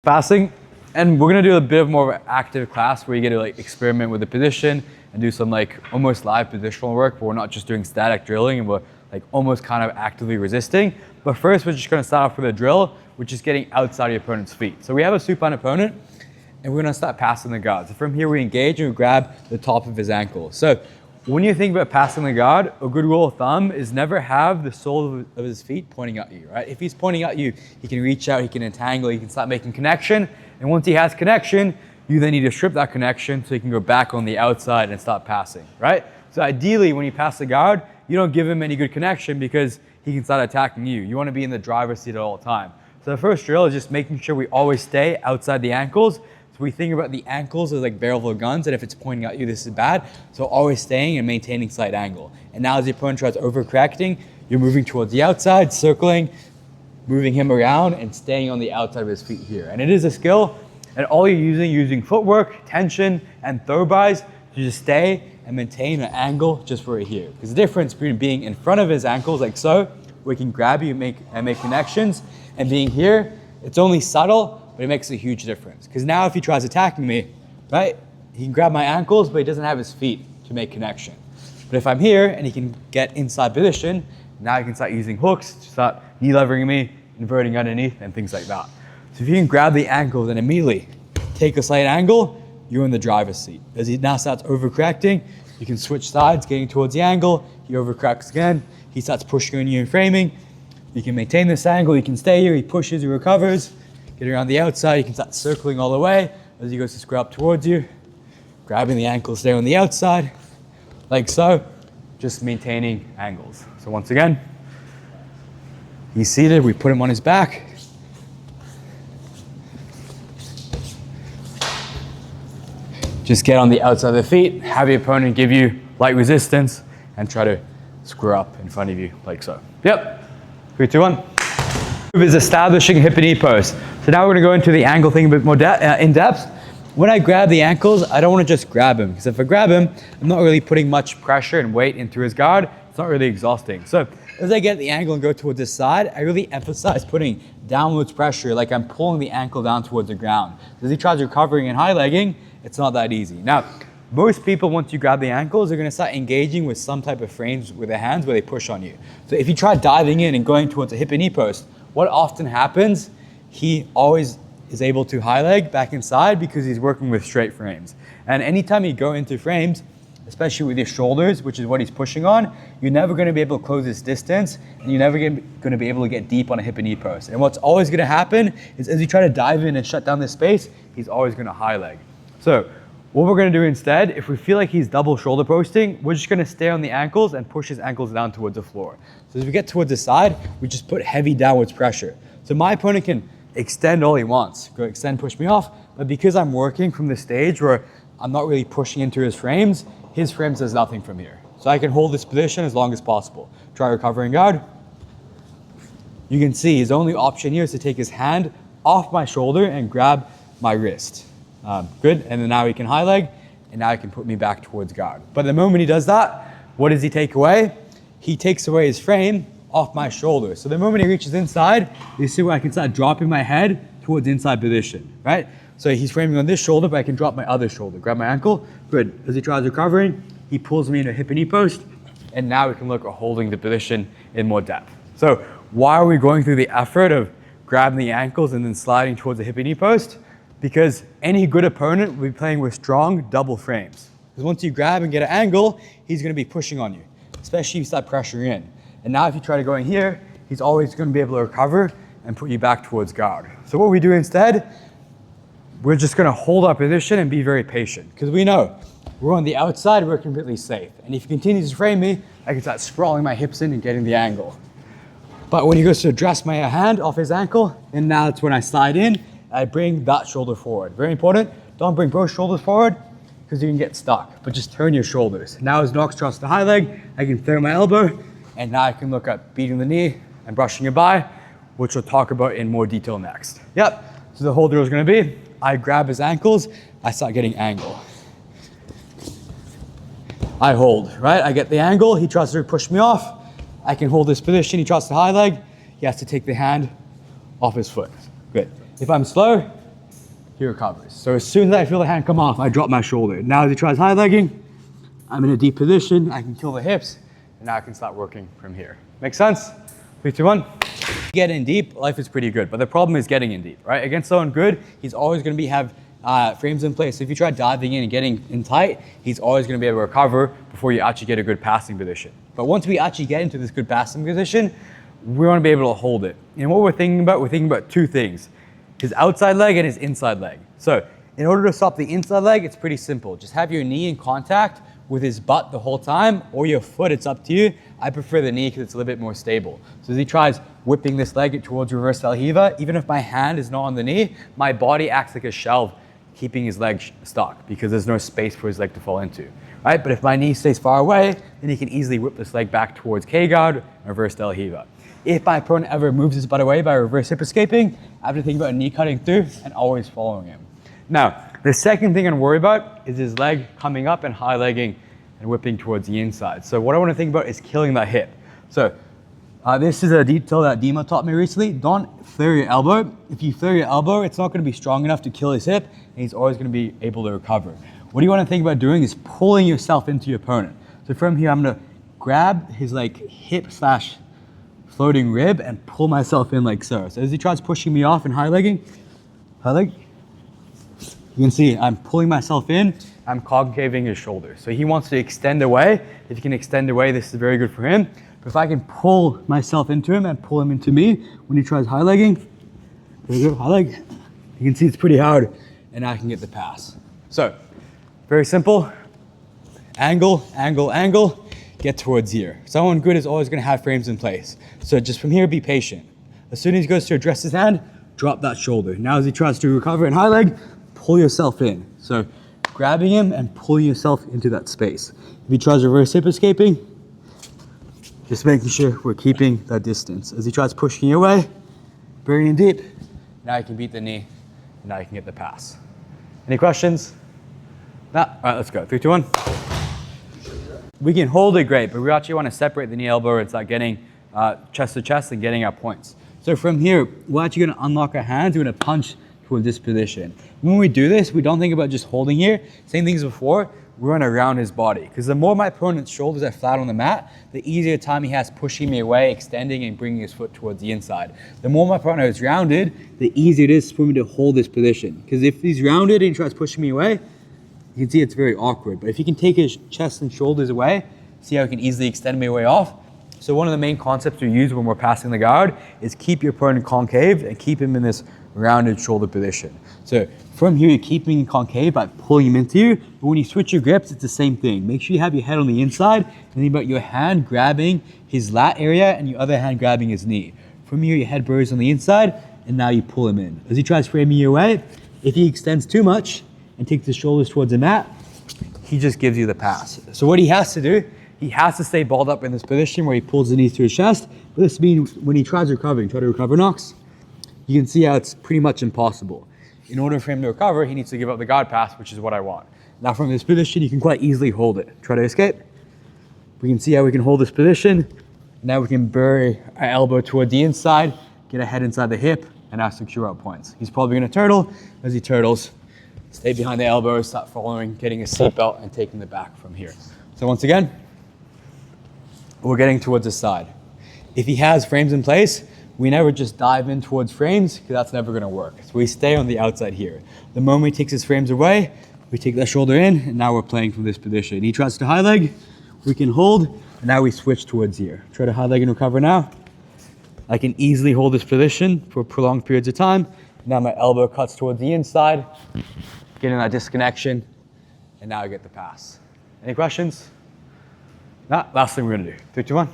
Passing, and we're gonna do a bit of more of an active class where you get to like experiment with the position and do some like almost live positional work, but we're not just doing static drilling and we're like almost kind of actively resisting. But first, we're just gonna start off with a drill, which is getting outside your opponent's feet. So we have a supine opponent, and we're gonna start passing the guard. So from here, we engage and we grab the top of his ankle. So when you think about passing the guard, a good rule of thumb is never have the sole of his feet pointing at you, right? If he's pointing at you, he can reach out, he can entangle, he can start making connection. And once he has connection, you then need to strip that connection so he can go back on the outside and start passing, right? So ideally, when you pass the guard, you don't give him any good connection because he can start attacking you. You want to be in the driver's seat at all time. So the first drill is just making sure we always stay outside the ankles. We think about the ankles as like barrel of guns, and if it's pointing at you, this is bad. So always staying and maintaining slight angle. And now as the opponent tries overcorrecting, you're moving towards the outside, circling, moving him around and staying on the outside of his feet here. And it is a skill, and all you're using footwork, tension, and throw bys to just stay and maintain an angle just right here. Because the difference between being in front of his ankles like so, where he can grab you and make connections, and being here, it's only subtle, but it makes a huge difference. Because now if he tries attacking me, right, he can grab my ankles, but he doesn't have his feet to make connection. But if I'm here and he can get inside position, now he can start using hooks to start knee levering me, inverting underneath, and things like that. So if you can grab the ankles and immediately take a slight angle, you're in the driver's seat. As he now starts overcorrecting, you can switch sides, getting towards the angle, he overcorrects again, he starts pushing on you and framing, you can maintain this angle, you can stay here, he pushes, he recovers, get around the outside, you can start circling all the way as he goes to square up towards you, grabbing the ankles there on the outside, like so, just maintaining angles. So once again, he's seated, we put him on his back. Just get on the outside of the feet, have your opponent give you light resistance, and try to square up in front of you, like so. Yep, 3, 2, 1. Move is establishing hip and knee post. So now we're gonna go into the ankle thing a bit more in depth. When I grab the ankles, I don't wanna just grab him, because if I grab him, I'm not really putting much pressure and weight into his guard. It's not really exhausting. So as I get the ankle and go towards this side, I really emphasize putting downwards pressure, like I'm pulling the ankle down towards the ground. As he tries recovering and high legging, it's not that easy. Now, most people, once you grab the ankles, they're gonna start engaging with some type of frames with their hands where they push on you. So if you try diving in and going towards a hip and knee post, what often happens, he always is able to high leg back inside because he's working with straight frames. And anytime you go into frames, especially with your shoulders, which is what he's pushing on, you're never gonna be able to close this distance, and you're never gonna be able to get deep on a hip and knee post. And what's always gonna happen is as you try to dive in and shut down this space, he's always gonna high leg. So what we're gonna do instead, if we feel like he's double shoulder posting, we're just gonna stay on the ankles and push his ankles down towards the floor. So as we get towards the side, we just put heavy downwards pressure. So my opponent can extend all he wants, go extend, push me off, but because I'm working from the stage where I'm not really pushing into his frames does nothing from here. So I can hold this position as long as possible. Try recovering guard. You can see his only option here is to take his hand off my shoulder and grab my wrist. Good, and then now he can high leg, and now he can put me back towards guard. But the moment he does that, what does he take away? He takes away his frame off my shoulder. So the moment he reaches inside, you see where I can start dropping my head towards inside position, right? So he's framing on this shoulder, but I can drop my other shoulder, grab my ankle, good. As he tries recovering, he pulls me into a hip and knee post, and now we can look at holding the position in more depth. So why are we going through the effort of grabbing the ankles and then sliding towards the hip and knee post? Because any good opponent will be playing with strong double frames. Because once you grab and get an angle, he's gonna be pushing on you, especially if you start pressuring in. And now if you try to go in here, he's always gonna be able to recover and put you back towards guard. So what we do instead, we're just gonna hold our position and be very patient. Because we know, we're on the outside, we're completely safe. And if he continues to frame me, I can start sprawling my hips in and getting the angle. But when he goes to address my hand off his ankle, and now it's when I slide in, I bring that shoulder forward. Very important, don't bring both shoulders forward because you can get stuck, but just turn your shoulders. Now as Knox tries to high leg, I can throw my elbow, and now I can look at beating the knee and brushing it by, which we'll talk about in more detail next. Yep, so the whole drill is gonna be, I grab his ankles, I start getting angle. I hold, right? I get the angle, he tries to push me off, I can hold this position, he tries to high leg, he has to take the hand off his foot. Good. If I'm slow, he recovers. So as soon as I feel the hand come off, I drop my shoulder. Now as he tries high legging, I'm in a deep position, I can kill the hips, and now I can start working from here. Make sense? 3, 2, 1. Get in deep, life is pretty good, but the problem is getting in deep, right? Against someone good, he's always gonna have frames in place. So if you try diving in and getting in tight, he's always gonna be able to recover before you actually get a good passing position. But once we actually get into this good passing position, we wanna be able to hold it. And what we're thinking about two things, his outside leg and his inside leg. So in order to stop the inside leg, it's pretty simple. Just have your knee in contact with his butt the whole time, or your foot, it's up to you. I prefer the knee because it's a little bit more stable. So as he tries whipping this leg towards reverse Alhiva, even if my hand is not on the knee, my body acts like a shelf, keeping his leg stuck because there's no space for his leg to fall into, right? But if my knee stays far away, then he can easily whip this leg back towards K-guard and reverse Alhiva. If my opponent ever moves his butt away by reverse hip escaping, I have to think about knee cutting through and always following him. Now, the second thing I'm worried about is his leg coming up and high legging and whipping towards the inside. So what I want to think about is killing that hip. So this is a detail that Dima taught me recently. Don't flare your elbow. If you flare your elbow, it's not going to be strong enough to kill his hip, and he's always going to be able to recover. What you want to think about doing is pulling yourself into your opponent. So from here, I'm going to grab his hip / floating rib and pull myself in like so. So as he tries pushing me off and high legging, you can see I'm pulling myself in, I'm concaving his shoulder. So he wants to extend away. If he can extend away, this is very good for him. But if I can pull myself into him and pull him into me, when he tries high legging, there we go, high leg, you can see it's pretty hard, and I can get the pass. So, very simple, angle, angle, angle, get towards here. Someone good is always gonna have frames in place. So just from here, be patient. As soon as he goes to address his hand, drop that shoulder. Now as he tries to recover in high leg, pull yourself in. So grabbing him and pulling yourself into that space. If he tries reverse hip escaping, just making sure we're keeping that distance. As he tries pushing you away, burying deep, now you can beat the knee, and now you can get the pass. Any questions? No? All right, let's go. 3, 2, 1. We can hold it great, but we actually want to separate the knee elbow and start getting chest to chest and getting our points. So from here, we're actually going to unlock our hands. We're going to punch towards this position. When we do this, we don't think about just holding here. Same things before, we run around his body. Because the more my opponent's shoulders are flat on the mat, the easier time he has pushing me away, extending and bringing his foot towards the inside. The more my partner is rounded, the easier it is for me to hold this position. Because if he's rounded and he tries pushing me away, you can see it's very awkward. But if he can take his chest and shoulders away, see how he can easily extend me away off. So one of the main concepts we use when we're passing the guard is keep your opponent concave and keep him in this rounded shoulder position. So from here, you're keeping him concave by pulling him into you. But when you switch your grips, it's the same thing. Make sure you have your head on the inside and think about your hand grabbing his lat area and your other hand grabbing his knee. From here, your head buries on the inside and now you pull him in. As he tries framing you away, if he extends too much and takes his shoulders towards the mat, he just gives you the pass. So what he has to do, he has to stay balled up in this position where he pulls the knees to his chest. But this means when he tries recovering, try to recover knocks, you can see how it's pretty much impossible. In order for him to recover, he needs to give up the guard pass, which is what I want. Now from this position, you can quite easily hold it. Try to escape. We can see how we can hold this position. Now we can bury our elbow toward the inside, get our head inside the hip, and now secure our points. He's probably gonna turtle. As he turtles, stay behind the elbow, start following, getting a seatbelt, and taking the back from here. So once again, we're getting towards the side. If he has frames in place, we never just dive in towards frames because that's never gonna work. So we stay on the outside here. The moment he takes his frames away, we take that shoulder in and now we're playing from this position. He tries to high leg, we can hold, and now we switch towards here. Try to high leg and recover now. I can easily hold this position for prolonged periods of time. Now my elbow cuts towards the inside, getting that disconnection, and now I get the pass. Any questions? No, last thing we're gonna do. 3, 2, 1.